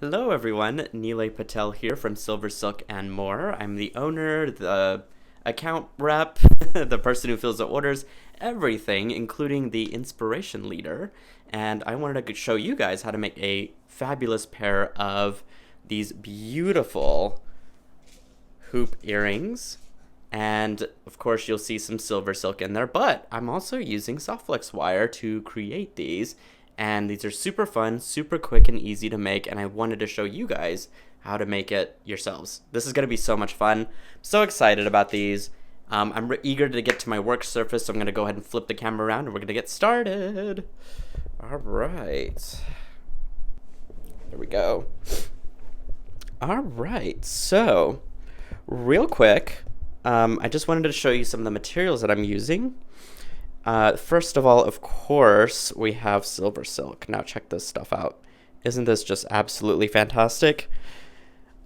Hello everyone, Nilay Patel here from SilverSilk and More. I'm the owner, the account rep, the person who fills the orders, everything, including the inspiration leader. And I wanted to show you guys how to make a fabulous pair of these beautiful hoop earrings. And of course you'll see some SilverSilk in there, but I'm also using Soft Flex wire to create these. And these are super fun, super quick and easy to make, and I wanted to show you guys how to make it yourselves. This is going to be so much fun. I'm so excited about these. I'm eager to get to my work surface, so I'm going to go ahead and flip the camera around and we're going to get started. All right. There we go. All right, so real quick, I just wanted to show you some of the materials that I'm using. First of all, of course, we have SilverSilk. Now check this stuff out. Isn't this just absolutely fantastic?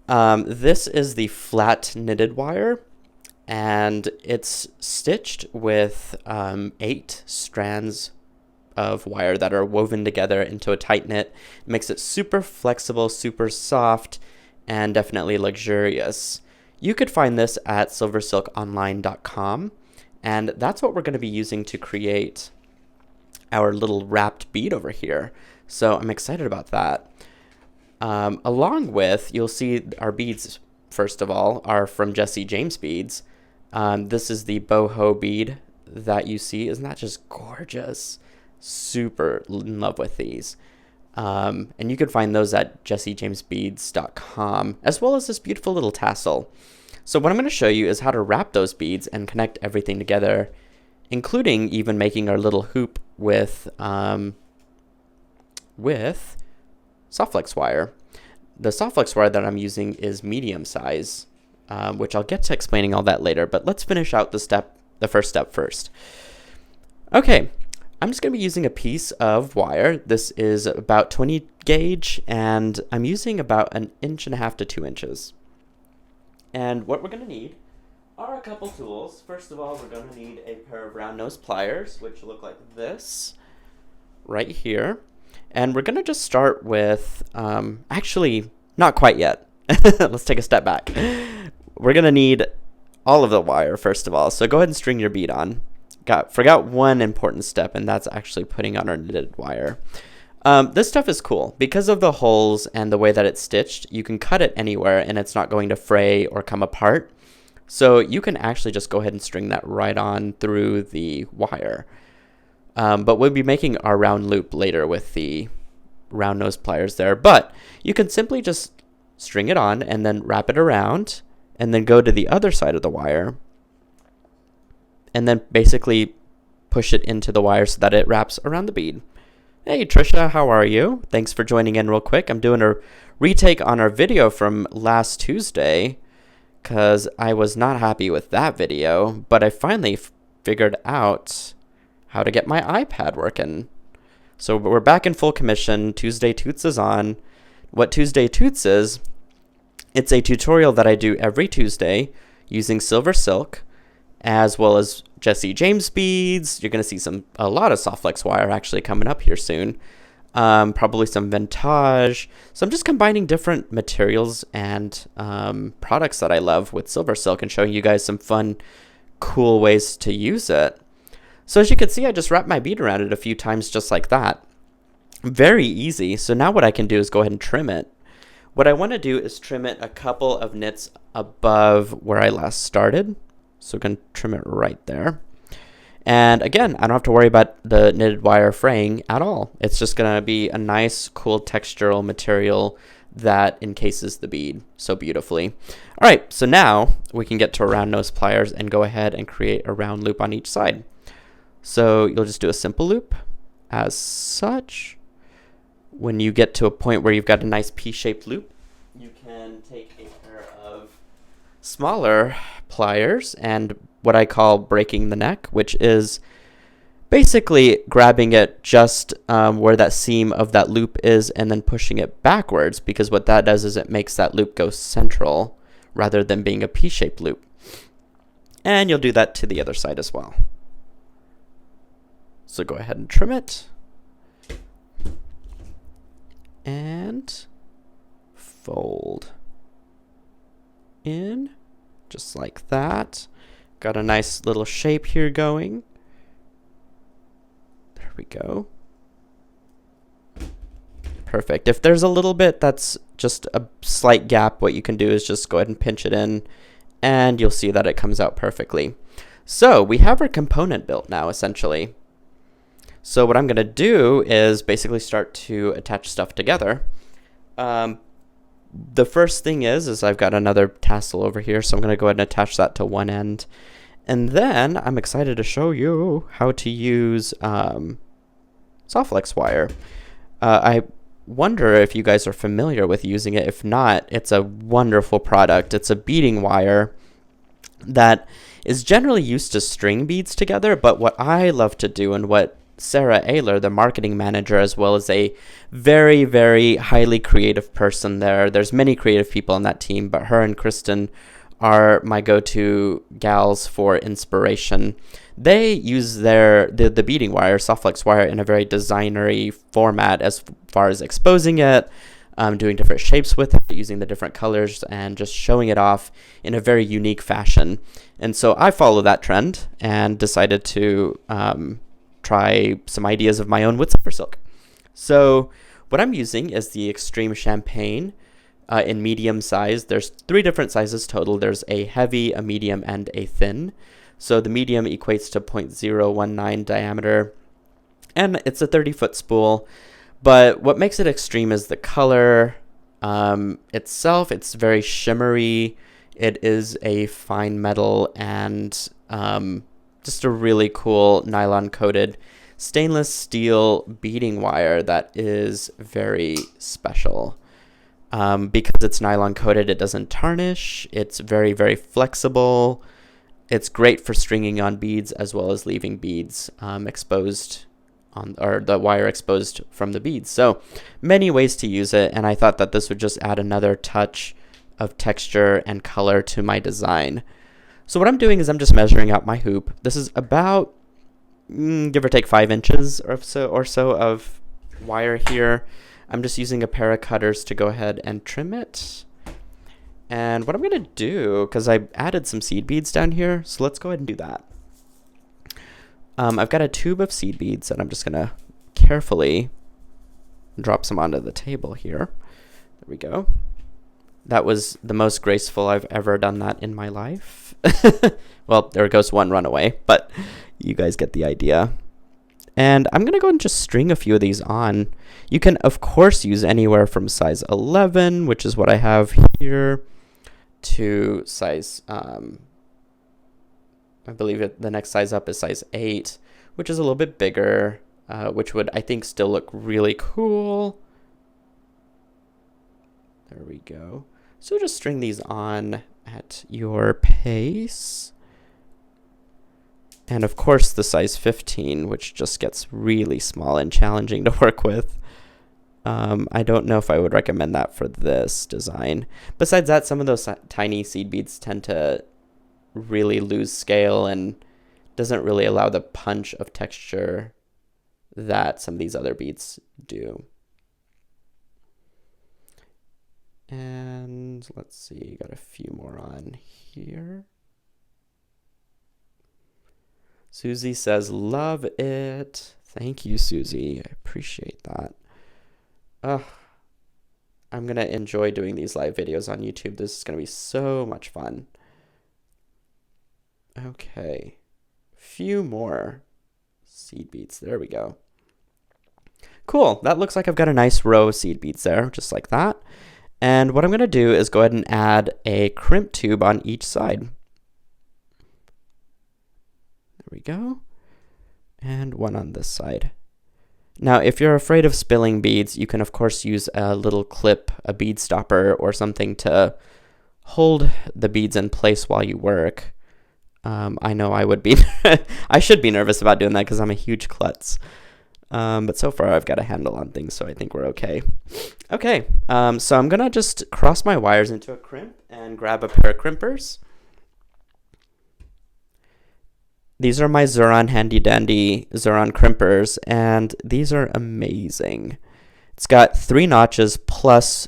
This is the flat knitted wire, and it's stitched with 8 strands of wire that are woven together into a tight knit. It makes it super flexible, super soft, and definitely luxurious. You could find this at silversilkonline.com. And that's what we're going to be using to create our little wrapped bead over here. So I'm excited about that. Along with, you'll see our beads, first of all, are from Jesse James Beads. This is the boho bead that you see. Isn't that just gorgeous? Super in love with these. And you can find those at jessejamesbeads.com, as well as this beautiful little tassel. So what I'm going to show you is how to wrap those beads and connect everything together, including even making our little hoop with Soft Flex wire. The Soft Flex wire that I'm using is medium size, which I'll get to explaining all that later, but let's finish out the first step first. Okay, I'm just going to be using a piece of wire. This is about 20 gauge, and I'm using about 1.5 inches to 2 inches. And what we're going to need are a couple tools. First of all, we're going to need a pair of round nose pliers, which look like this right here. And we're going to just start with, actually, not quite yet. Let's take a step back. We're going to need all of the wire, first of all. So go ahead and string your bead on. Forgot one important step, and that's actually putting on our knitted wire. This stuff is cool. Because of the holes and the way that it's stitched, you can cut it anywhere and it's not going to fray or come apart. So you can actually just go ahead and string that right on through the wire. But we'll be making our round loop later with the round nose pliers there. But you can simply just string it on and then wrap it around and then go to the other side of the wire and then basically push it into the wire so that it wraps around the bead. Hey Trisha, how are you? Thanks for joining in real quick. I'm doing a retake on our video from last Tuesday because I was not happy with that video, but I finally figured out how to get my iPad working. So we're back in full commission. Tuesday Toots is on. What Tuesday Toots is, it's a tutorial that I do every Tuesday using SilverSilk as well as Jesse James beads. You're going to see a lot of Soft Flex wire actually coming up here soon. Probably some vintage. So I'm just combining different materials and products that I love with SilverSilk and showing you guys some fun, cool ways to use it. So as you can see, I just wrapped my bead around it a few times just like that. Very easy. So now what I can do is go ahead and trim it. What I want to do is trim it a couple of knits above where I last started. So we can trim it right there. And again, I don't have to worry about the knitted wire fraying at all. It's just going to be a nice, cool textural material that encases the bead so beautifully. All right, so now we can get to round nose pliers and go ahead and create a round loop on each side. So you'll just do a simple loop as such. When you get to a point where you've got a nice P-shaped loop, you can take a pair of smaller pliers and what I call breaking the neck, which is basically grabbing it just where that seam of that loop is and then pushing it backwards, because what that does is it makes that loop go central rather than being a P-shaped loop. And you'll do that to the other side as well. So go ahead and trim it. And fold in, just like that. Got a nice little shape here going. There we go. Perfect. If there's a little bit that's just a slight gap, what you can do is just go ahead and pinch it in, and you'll see that it comes out perfectly. So we have our component built now, essentially. So what I'm going to do is basically start to attach stuff together. The first thing is I've got another tassel over here, so I'm going to go ahead and attach that to one end. And then I'm excited to show you how to use Soft Flex wire. I wonder if you guys are familiar with using it. If not, it's a wonderful product. It's a beading wire that is generally used to string beads together, but what I love to do, and what Sarah Ayler, the marketing manager, as well as a very, very highly creative person there's many creative people on that team, but her and Kristen are my go-to gals for inspiration. They use the beading wire, Soft Flex wire, in a very designery format as far as exposing it, doing different shapes with it, using the different colors, and just showing it off in a very unique fashion. And so I follow that trend and decided to try some ideas of my own with SilverSilk. So what I'm using is the Extreme Champagne in medium size. There's 3 different sizes total. There's a heavy, a medium, and a thin. So the medium equates to 0.019 diameter, and it's a 30-foot spool. But what makes it extreme is the color itself. It's very shimmery. It is a fine metal and just a really cool nylon-coated stainless steel beading wire that is very special. Because it's nylon-coated, it doesn't tarnish. It's very, very flexible. It's great for stringing on beads as well as leaving beads exposed or the wire exposed from the beads. So many ways to use it, and I thought that this would just add another touch of texture and color to my design. So what I'm doing is I'm just measuring out my hoop. This is about give or take 5 inches or so of wire here. I'm just using a pair of cutters to go ahead and trim it. And what I'm going to do, because I added some seed beads down here, so let's go ahead and do that. I've got a tube of seed beads, and I'm just going to carefully drop some onto the table here. There we go. That was the most graceful I've ever done that in my life. Well, there goes one runaway, but you guys get the idea. And I'm going to go and just string a few of these on. You can, of course, use anywhere from size 11, which is what I have here, to size, I believe the next size up is size 8, which is a little bit bigger, which would, I think, still look really cool. There we go. So just string these on at your pace. And of course the size 15, which just gets really small and challenging to work with. I don't know if I would recommend that for this design. Besides that, some of those tiny seed beads tend to really lose scale and doesn't really allow the punch of texture that some of these other beads do. And let's see, got a few more on here. Susie says, love it. Thank you, Susie. I appreciate that. I'm going to enjoy doing these live videos on YouTube. This is going to be so much fun. Okay. Few more seed beads. There we go. Cool. That looks like I've got a nice row of seed beads there, just like that. And what I'm going to do is go ahead and add a crimp tube on each side. There we go. And one on this side. Now, if you're afraid of spilling beads, you can, of course, use a little clip, a bead stopper, or something to hold the beads in place while you work. I know I would be, I should be nervous about doing that because I'm a huge klutz. But so far I've got a handle on things, so I think we're okay. Okay, so I'm going to just cross my wires into a crimp and grab a pair of crimpers. These are my Xuron Handy Dandy Xuron crimpers, and these are amazing. It's got 3 notches plus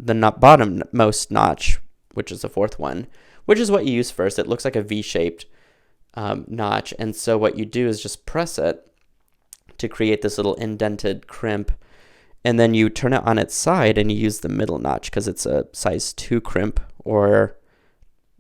the bottommost notch, which is the fourth one, which is what you use first. It looks like a V-shaped notch, and so what you do is just press it to create this little indented crimp, and then you turn it on its side and you use the middle notch because it's a size 2 crimp, or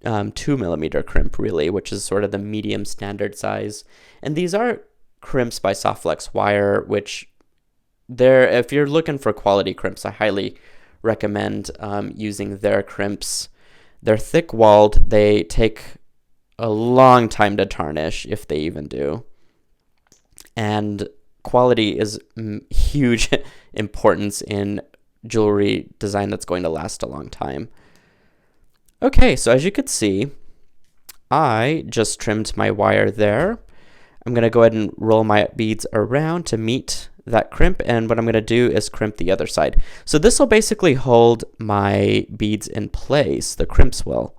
2mm crimp really, which is sort of the medium standard size. And these are crimps by Soft Flex Wire, which if you're looking for quality crimps, I highly recommend using their crimps. They're thick walled. They take a long time to tarnish, if they even do. And quality is huge importance in jewelry design that's going to last a long time. Okay, so as you could see, I just trimmed my wire there. I'm going to go ahead and roll my beads around to meet that crimp, and what I'm going to do is crimp the other side. So this will basically hold my beads in place, the crimps will.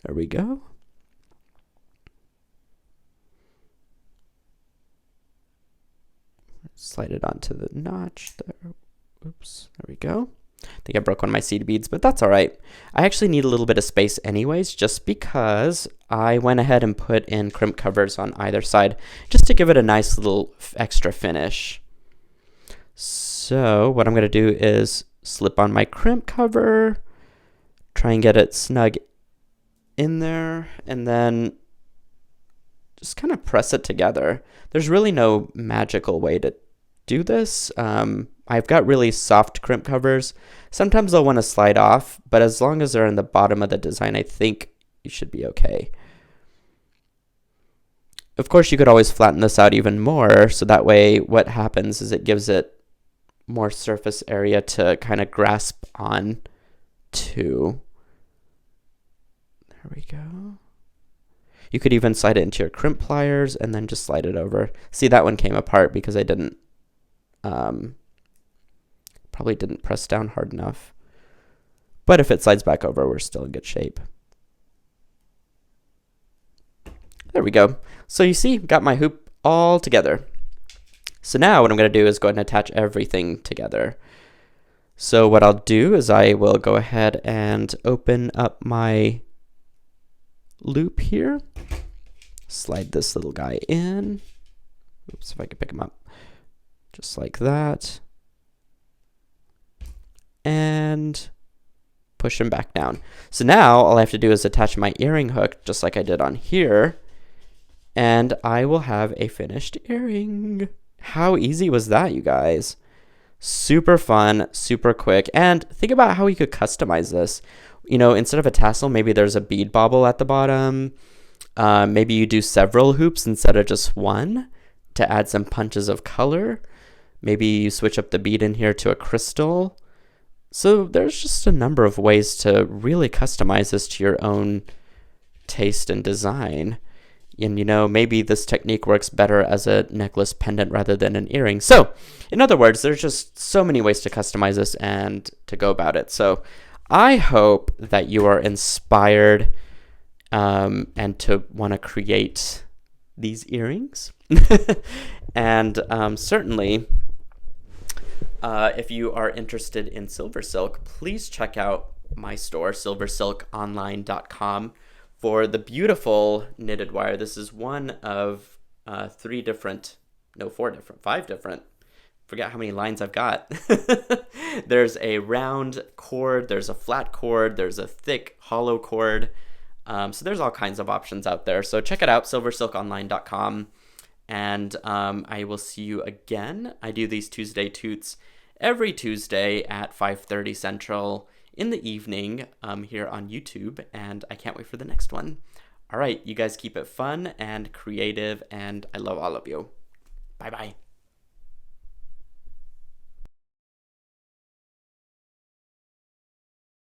There we go. Slide it onto the notch there. Oops, there we go. I think I broke one of my seed beads, but that's all right. I actually need a little bit of space anyways, just because I went ahead and put in crimp covers on either side, just to give it a nice little extra finish. So what I'm going to do is slip on my crimp cover, try and get it snug in there, and then just kind of press it together. There's really no magical way to do this. I've got really soft crimp covers. Sometimes they'll want to slide off, but as long as they're in the bottom of the design, I think you should be okay. Of course, you could always flatten this out even more, so that way what happens is it gives it more surface area to kind of grasp on to. There we go. You could even slide it into your crimp pliers and then just slide it over. See, that one came apart because I didn't probably didn't press down hard enough. But if it slides back over, we're still in good shape. There we go. So you see, got my hoop all together. So now what I'm going to do is go ahead and attach everything together. So what I'll do is I will go ahead and open up my loop here. Slide this little guy in. Oops, if I could pick him up. Just like that. And push him back down. So now all I have to do is attach my earring hook just like I did on here, and I will have a finished earring. How easy was that, you guys? Super fun, super quick. And think about how you could customize this. You know, instead of a tassel, maybe there's a bead bauble at the bottom. Maybe you do several hoops instead of just one to add some punches of color. Maybe you switch up the bead in here to a crystal. So there's just a number of ways to really customize this to your own taste and design. And you know, maybe this technique works better as a necklace pendant rather than an earring. So in other words, there's just so many ways to customize this and to go about it. So I hope that you are inspired and to want to create these earrings. And certainly, if you are interested in SilverSilk, please check out my store, SilverSilkOnline.com, for the beautiful knitted wire. This is one of 5 different, forget how many lines I've got. There's a round cord, there's a flat cord, there's a thick hollow cord. So there's all kinds of options out there. So check it out, SilverSilkOnline.com. And I will see you again. I do these Tuesday Toots every Tuesday at 5:30 Central in the evening here on YouTube. And I can't wait for the next one. All right, you guys keep it fun and creative, and I love all of you. Bye-bye.